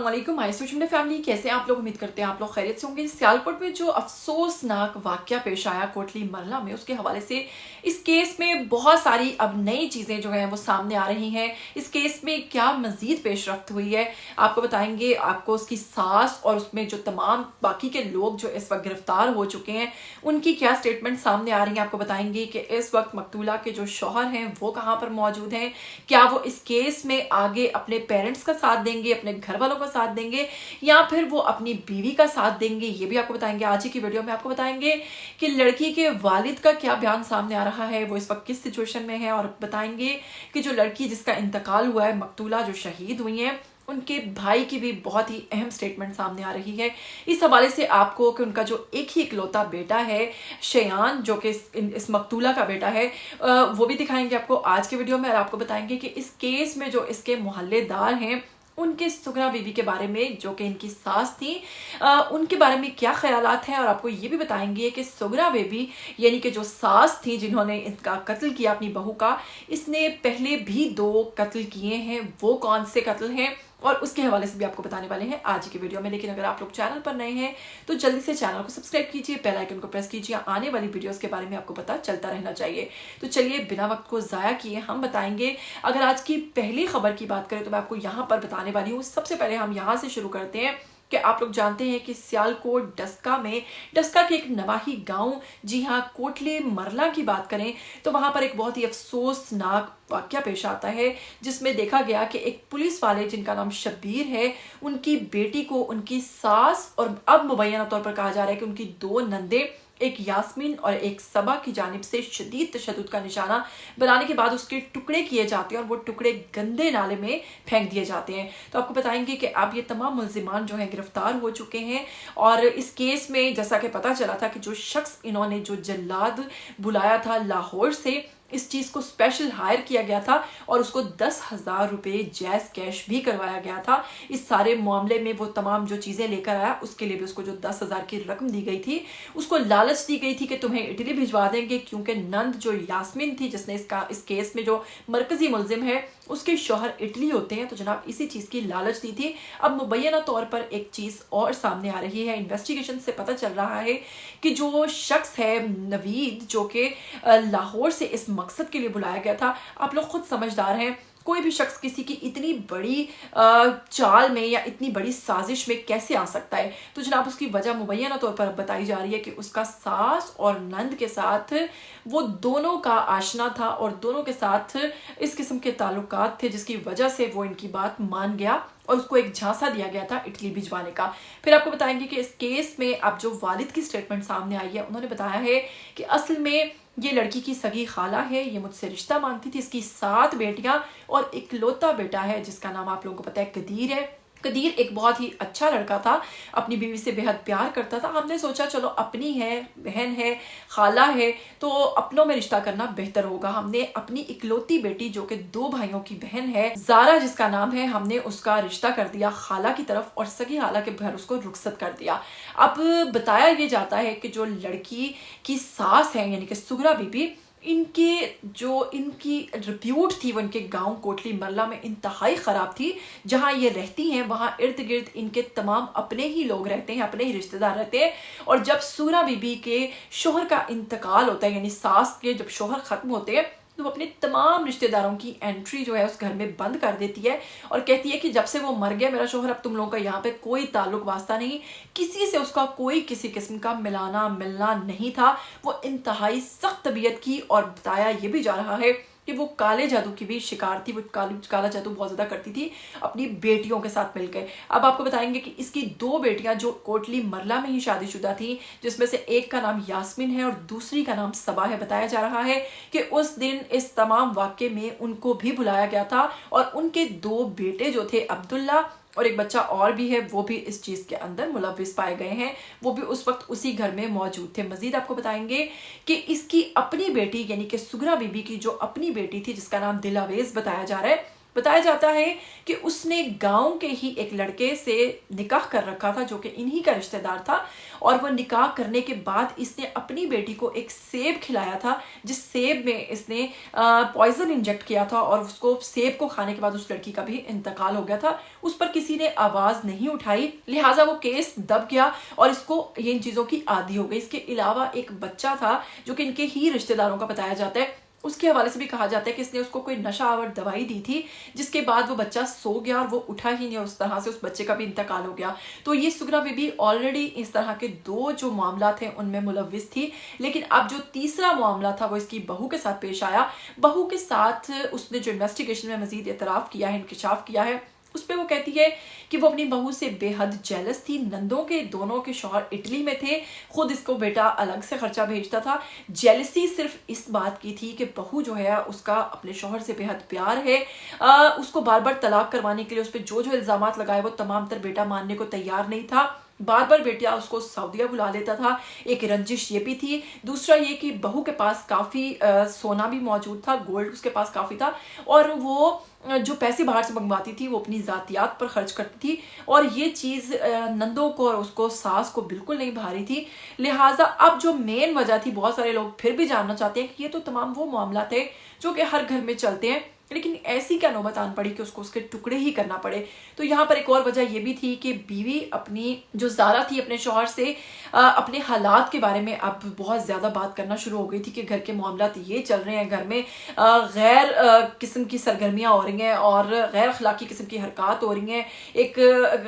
अस्सलामुअलैकुम my social family, कैसे हैं आप लोग। उम्मीद करते हैं आप लोग खैरियत से होंगे। सियालकोट में जो अफसोसनाक वाकया पेश आया कोटली मरला में, उसके हवाले से इस केस में बहुत सारी अब नई चीज़ें जो हैं वो सामने आ रही हैं। इस केस में क्या मज़ीद पेशरफ्त हुई है आपको बताएंगे। आपको उसकी सास और उसमें जो तमाम बाकी के लोग जो इस वक्त गिरफ्तार हो चुके हैं उनकी क्या स्टेटमेंट सामने आ रही हैं। आपको बताएंगे कि इस वक्त मकतूला के जो शौहर हैं वो कहाँ पर मौजूद हैं, क्या वो इस केस में आगे अपने पेरेंट्स का साथ देंगे, अपने घर वालों का साथ देंगे, या फिर वो अपनी बीवी का साथ देंगे। ये भी आपको बताएंगे। आज ही की वीडियो में आपको बताएंगे कि लड़की के वालिद का क्या बयान सामने आ रहा है, वो इस वक्त किस सिचुएशन में है, और बताएंगे कि जो लड़की जिसका इंतकाल हुआ है, मकतूला जो शहीद हुई हैं, उनके भाई की भी बहुत ही अहम स्टेटमेंट सामने आ रही है। इस हवाले से आपको कि उनका जो एक ही इकलौता बेटा है शयान, जो कि इस मकतूला का बेटा है, वो भी दिखाएंगे आपको आज के वीडियो में। और आपको बताएंगे कि इस केस में जो इसके मोहल्लेदार हैं उनके सुगरा बीबी के बारे में, जो कि इनकी सास थी, उनके बारे में क्या ख्यालात हैं। और आपको ये भी बताएंगे कि सुगरा बेबी यानी कि जो सास थी जिन्होंने इनका कत्ल किया अपनी बहू का, इसने पहले भी 2 कत्ल किए हैं। वो कौन से कत्ल हैं और उसके हवाले से भी आपको बताने वाले हैं आज की वीडियो में। लेकिन अगर आप लोग चैनल पर नए हैं तो जल्दी से चैनल को सब्सक्राइब कीजिए, बेल आइकन को प्रेस कीजिए, आने वाली वीडियोस के बारे में आपको पता चलता रहना चाहिए। तो चलिए बिना वक्त को ज़ाया किए हम बताएंगे। अगर आज की पहली खबर की बात करें तो मैं आपको यहाँ पर बताने वाली हूँ। सबसे पहले हम यहाँ से शुरू करते हैं कि आप लोग जानते हैं कि सियालकोट डस्का के एक नवाही गांव, जी हाँ, कोटली मरला की बात करें तो वहां पर एक बहुत ही अफसोसनाक वाकया पेश आता है, जिसमें देखा गया कि एक पुलिस वाले जिनका नाम शब्बीर है, उनकी बेटी को उनकी सास और अब मुबैना तौर पर कहा जा रहा है कि उनकी 2 नंदे, एक यास्मीन और एक सबा की जानिब से शदीद तशद्दुद का निशाना बनाने के बाद उसके टुकड़े किए जाते हैं और वो टुकड़े गंदे नाले में फेंक दिए जाते हैं। तो आपको बताएंगे कि अब ये तमाम मुल्जिमान जो हैं गिरफ्तार हो चुके हैं। और इस केस में जैसा कि पता चला था कि जो शख्स इन्होंने जो जल्लाद बुलाया था लाहौर से, इस चीज़ को स्पेशल हायर किया गया था और उसको 10,000 रुपये जैज़ कैश भी करवाया गया था। इस सारे मामले में वो तमाम जो चीज़ें लेकर आया उसके लिए भी उसको जो 10,000 की रकम दी गई थी, उसको लालच दी गई थी कि तुम्हें इटली भिजवा देंगे, क्योंकि नंद जो यास्मीन थी जिसने इस केस में जो मरकजी मुलजिम है उसके शौहर इटली होते हैं। तो जनाब इसी चीज़ की लालच दी थी। अब मुबैना तौर पर एक चीज़ और सामने आ रही है। इन्वेस्टिगेशन से पता चल रहा है कि जो शख्स है नवीद, जो कि लाहौर से इस मकसद के लिए बुलाया गया था, आप लोग खुद समझदार हैं, कोई भी शख्स किसी की इतनी बड़ी चाल में या इतनी बड़ी साजिश में कैसे आ सकता है। तो जनाब उसकी वजह मुबैना तौर पर बताई जा रही है कि उसका सास और नंद के साथ वो दोनों का आशना था और दोनों के साथ इस किस्म के ताल्लुकात थे, जिसकी वजह से वो इनकी बात मान गया और उसको एक झांसा दिया गया था इटली भिजवाने का। फिर आपको बताएंगे कि इस केस में अब जो वालिद की स्टेटमेंट सामने आई है, उन्होंने बताया है कि असल में ये लड़की की सगी खाला है, ये मुझसे रिश्ता मांगती थी, इसकी 7 बेटियां और इकलौता बेटा है जिसका नाम आप लोगों को पता है कदीर है। कदीर एक बहुत ही अच्छा लड़का था, अपनी बीवी से बेहद प्यार करता था। हमने सोचा चलो अपनी है, बहन है, खाला है, तो अपनों में रिश्ता करना बेहतर होगा। हमने अपनी इकलौती बेटी जो कि 2 भाइयों की बहन है, जारा जिसका नाम है, हमने उसका रिश्ता कर दिया खाला की तरफ और सगी खाला के घर उसको रुखसत कर दिया। अब बताया ये जाता है कि जो लड़की की सास है यानी कि सुगरा बीबी, इनकी रिप्यूट थी वो इनके गांव कोटली मरला में इंतहाई ख़राब थी। जहां ये रहती हैं वहां इर्द गिर्द इनके तमाम अपने ही लोग रहते हैं, अपने ही रिश्तेदार रहते हैं। और जब सुगरा बीबी के शोहर का इंतकाल होता है, यानी सास के जब शोहर ख़त्म होते हैं, तो वो अपने तमाम रिश्तेदारों की एंट्री जो है उस घर में बंद कर देती है और कहती है कि जब से वो मर गया मेरा शोहर, अब तुम लोगों का यहाँ पे कोई ताल्लुक वास्ता नहीं, किसी से उसका कोई किसी किस्म का मिलाना मिलना नहीं था। वो इंतहाई सख्त तबीयत की और बताया ये भी जा रहा है कि वो काले जादू की भी शिकार थी। वो काला जादू बहुत ज़्यादा करती थी अपनी बेटियों के साथ मिलकर। अब आपको बताएंगे कि इसकी 2 बेटियां जो कोटली मरला में ही शादीशुदा थी, जिसमें से एक का नाम यास्मीन है और दूसरी का नाम सबा है। बताया जा रहा है कि उस दिन इस तमाम वाक़े में उनको भी बुलाया गया था और उनके 2 बेटे जो थे अब्दुल्ला और एक बच्चा और भी है, वो भी इस चीज़ के अंदर मुलव्विस पाए गए हैं। वो भी उस वक्त उसी घर में मौजूद थे। मजीद आपको बताएंगे कि इसकी अपनी बेटी यानी कि सुगरा बीबी की जो अपनी बेटी थी जिसका नाम दिलावेज बताया जा रहा है, बताया जाता है कि उसने गांव के ही एक लड़के से निकाह कर रखा था जो कि इन्हीं का रिश्तेदार था, और वह निकाह करने के बाद इसने अपनी बेटी को एक सेब खिलाया था, जिस सेब में इसने पॉइजन इंजेक्ट किया था, और उसको सेब को खाने के बाद उस लड़की का भी इंतकाल हो गया था। उस पर किसी ने आवाज नहीं उठाई, लिहाजा वो केस दब गया और इसको ये इन चीजों की आदी हो गई। इसके अलावा एक बच्चा था जो कि इनके ही रिश्तेदारों का बताया जाता है, उसके हवाले से भी कहा जाता है कि इसने उसको कोई नशा आवर दवाई दी थी, जिसके बाद वो बच्चा सो गया और वो उठा ही नहीं, और उस तरह से उस बच्चे का भी इंतकाल हो गया। तो ये सुगरा बीबी ऑलरेडी इस तरह के 2 जो मामला थे उनमें मुलव्विस थी, लेकिन अब जो तीसरा मामला था वो इसकी बहू के साथ पेश आया। बहू के साथ उसने जो इन्वेस्टिगेशन में मजीद एतराफ़ किया है, इंकशाफ किया है, उस पर वो कहती है कि वो अपनी बहू से बेहद जेलस थी। नंदों के दोनों के शौहर इटली में थे, खुद इसको बेटा अलग से खर्चा भेजता था। जेलसी सिर्फ इस बात की थी कि बहू जो है उसका अपने शौहर से बेहद प्यार है, उसको बार बार तलाक करवाने के लिए उस पर जो जो इल्जामात लगाए वो तमाम तर बेटा मानने को तैयार नहीं था। बार बार बेटिया उसको सऊदिया बुला लेता था। एक रंजिश ये भी थी, दूसरा ये कि बहू के पास काफ़ी सोना भी मौजूद था, गोल्ड उसके पास काफ़ी था, और वो जो पैसे बाहर से मंगवाती थी वो अपनी ज़ातियात पर खर्च करती थी, और ये चीज़ नंदों को और उसको सास को बिल्कुल नहीं भारी थी। लिहाजा अब जो मेन वजह थी, बहुत सारे लोग फिर भी जानना चाहते हैं कि ये तो तमाम वो मामला थे जो कि हर घर में चलते हैं, लेकिन ऐसी क्या नौबत आन पड़ी कि उसको उसके टुकड़े ही करना पड़े। तो यहाँ पर एक और वजह यह भी थी कि बीवी अपनी जो ज़ारा थी अपने शौहर से अपने हालात के बारे में अब बहुत ज़्यादा बात करना शुरू हो गई थी कि घर के मामलात ये चल रहे हैं, घर में गैर किस्म की सरगर्मियाँ हो रही हैं और गैर अखलाकी किस्म की हरकत हो रही हैं। एक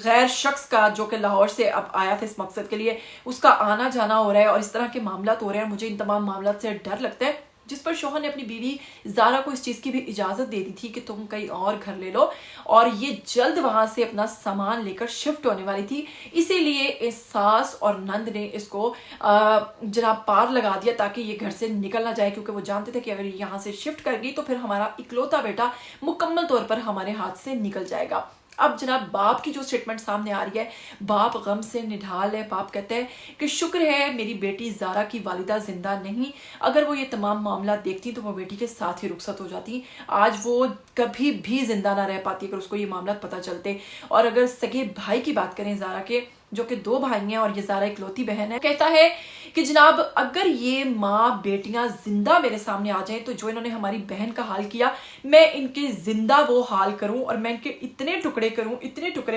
गैर शख्स का जो कि लाहौर से अब आया था इस मकसद के लिए, उसका आना जाना हो रहा है और इस तरह के मामलात हो रहे हैं। मुझे इन तमाम मामलात से डर लगता है, जिस पर शौहर ने अपनी बीवी ज़ारा को इस चीज़ की भी इजाज़त दे दी थी कि तुम कहीं और घर ले लो, और ये जल्द वहाँ से अपना सामान लेकर शिफ्ट होने वाली थी। इसीलिए इस सास और नंद ने इसको जनाब पार लगा दिया ताकि ये घर से निकल ना जाए, क्योंकि वो जानते थे कि अगर ये यहाँ से शिफ्ट कर गई तो फिर हमारा इकलौता बेटा मुकम्मल तौर पर हमारे हाथ से निकल जाएगा। अब जनाब बाप की जो स्टेटमेंट सामने आ रही है, बाप गम से निढाल है। बाप कहते हैं कि शुक्र है मेरी बेटी ज़ारा की वालिदा जिंदा नहीं, अगर वो ये तमाम मामला देखती तो वो बेटी के साथ ही रुखसत हो जाती, आज वो कभी भी जिंदा ना रह पाती अगर उसको ये मामला पता चलते। और अगर सगे भाई की बात करें ज़ारा के, जो कि 2 भाई हैं और ये ज़ारा इकलौती बहन है, कहता है कि जनाब अगर ये माँ बेटियां जिंदा मेरे सामने आ जाएं तो जो इन्होंने हमारी बहन का हाल किया, मैं इनके जिंदा वो हाल करूं और मैं इनके इतने टुकड़े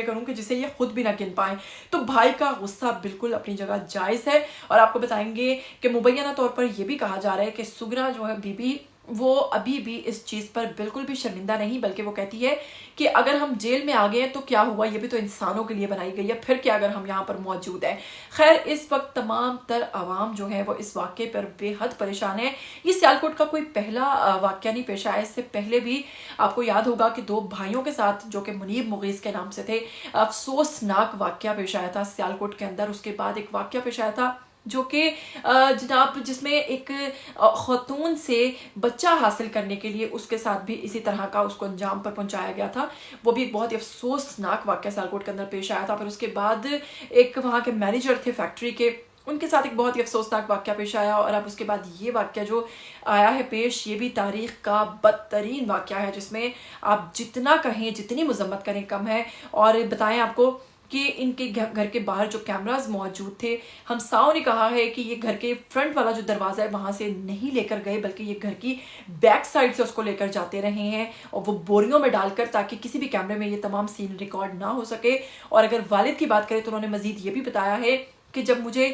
करूं कि जिसे ये खुद भी ना गिन पाए। तो भाई का गुस्सा बिल्कुल अपनी जगह जायज़ है। और आपको बताएंगे कि मुबैना तौर पर यह भी कहा जा रहा है कि सुगरा जो है बीबी, वो अभी भी इस चीज़ पर बिल्कुल भी शर्मिंदा नहीं, बल्कि वो कहती है कि अगर हम जेल में आ गए हैं तो क्या हुआ, ये भी तो इंसानों के लिए बनाई गई है, फिर क्या अगर हम यहाँ पर मौजूद हैं। खैर इस वक्त तमाम तर आवाम जो है वो इस वाक़े पर बेहद परेशान है। ये सियालकोट का कोई पहला वाक़या नहीं पेश आया, इससे पहले भी आपको याद होगा कि 2 भाइयों के साथ जो कि मुनीब मुगीस के नाम से थे, अफसोसनाक वाक़या पेश आया था सियालकोट के अंदर। उसके बाद एक वाक़या पेश आया था जो कि जनाब जिसमें एक खातून से बच्चा हासिल करने के लिए उसके साथ भी इसी तरह का उसको अंजाम पर पहुंचाया गया था। वो भी एक बहुत ही अफसोसनाक वाक़या सियालकोट के अंदर पेश आया था। फिर उसके बाद एक वहाँ के मैनेजर थे फैक्ट्री के, उनके साथ एक बहुत ही अफसोसनाक वाक़या पेश आया। और अब उसके बाद ये वाक़या जो आया है पेश, ये भी तारीख़ का बदतरीन वाक़या है, जिसमें आप जितना कहें, जितनी मजम्मत करें कम है। और बताएं आपको कि इनके घर के बाहर जो कैमरास मौजूद थे, हमसाओं ने कहा है कि ये घर के फ्रंट वाला जो दरवाज़ा है वहाँ से नहीं लेकर गए, बल्कि ये घर की बैक साइड से उसको लेकर जाते रहे हैं, और वो बोरियों में डालकर, ताकि किसी भी कैमरे में ये तमाम सीन रिकॉर्ड ना हो सके। और अगर वालिद की बात करें तो उन्होंने मज़ीद ये भी बताया है कि जब मुझे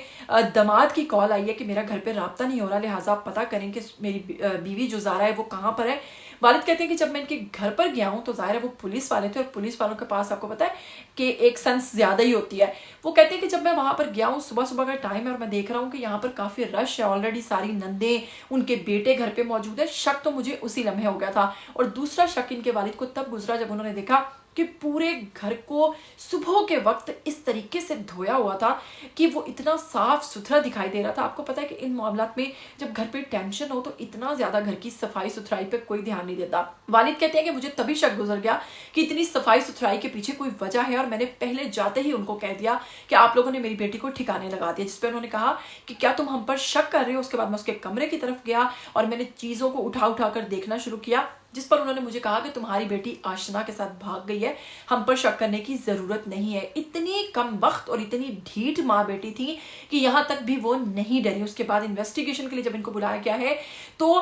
दामाद की कॉल आई है कि मेरा घर पे राब्ता नहीं हो रहा, लिहाजा आप पता करें कि मेरी बीवी जो ज़ारा है वो कहाँ पर है। वालिद कहते हैं कि जब मैं इनके घर पर गया हूँ तो ज़ाहिर है वो पुलिस वाले थे, और पुलिस वालों के पास आपको पता है कि एक सेंस ज़्यादा ही होती है। वो कहते हैं कि जब मैं वहाँ पर गया हूँ, सुबह सुबह का टाइम है और मैं देख रहा हूँ कि यहाँ पर काफ़ी रश है, ऑलरेडी सारी नंदे उनके बेटे घर पे मौजूद है। शक तो मुझे उसी लम्हे हो गया था, और दूसरा शक इनके वालिद को तब गुजरा जब उन्होंने देखा कि पूरे घर को सुबह के वक्त इस तरीके से धोया हुआ था कि वो इतना साफ सुथरा दिखाई दे रहा था। आपको पता है कि इन मामलात में जब घर पे टेंशन हो तो इतना ज़्यादा घर की सफाई सुथराई पे कोई ध्यान नहीं देता। वालिद कहते हैं कि मुझे तभी शक गुजर गया कि इतनी सफाई सुथराई के पीछे कोई वजह है, और मैंने पहले जाते ही उनको कह दिया कि आप लोगों ने मेरी बेटी को ठिकाने लगा दिया, जिस पर उन्होंने कहा कि क्या तुम हम पर शक कर रहे हो। उसके बाद मैं उसके कमरे की तरफ गया और मैंने चीज़ों को उठा कर देखना शुरू किया। जिस पर उन्होंने मुझे कहा कि तुम्हारी बेटी आशना के साथ भाग गई है, हम पर शक करने की ज़रूरत नहीं है। इतनी कम वक्त और इतनी ढीठ माँ बेटी थी कि यहाँ तक भी वो नहीं डरी। उसके बाद इन्वेस्टिगेशन के लिए जब इनको बुलाया गया है तो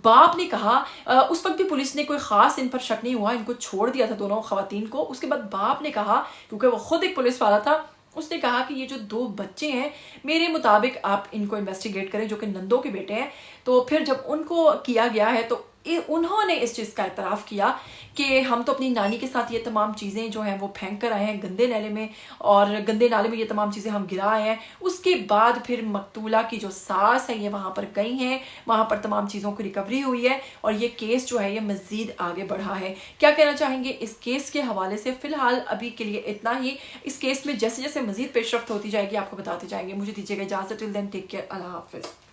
बाप ने कहा, उस वक्त भी पुलिस ने कोई ख़ास इन पर शक नहीं हुआ, इनको छोड़ दिया था दोनों ख़वातीन को। उसके बाद बाप ने कहा, क्योंकि वो खुद एक पुलिस वाला था, उसने कहा कि ये जो 2 बच्चे हैं, मेरे मुताबिक आप इनको इन्वेस्टिगेट करें, जो कि नंदों के बेटे हैं। तो फिर जब उनको किया गया है तो उन्होंने इस चीज़ का इतराफ़ किया कि हम तो अपनी नानी के साथ ये तमाम चीज़ें जो हैं वो फेंक कर आए हैं गंदे नाले में, और गंदे नाले में ये तमाम चीज़ें हम गिरा आए हैं। उसके बाद फिर मकतूला की जो सास है ये वहाँ पर गई हैं, वहाँ पर तमाम चीज़ों की रिकवरी हुई है और ये केस जो है ये मज़ीद आगे बढ़ा है। क्या कहना चाहेंगे इस केस के हवाले से? फ़िलहाल अभी के लिए इतना ही। इस केस में जैसे जैसे मज़ीद पेशरफ्त होती जाएगी आपको बताते जाएंगे। मुझे दीजिएगा इजाज़त। Till then take care. अल्लाह हाफ़िज़।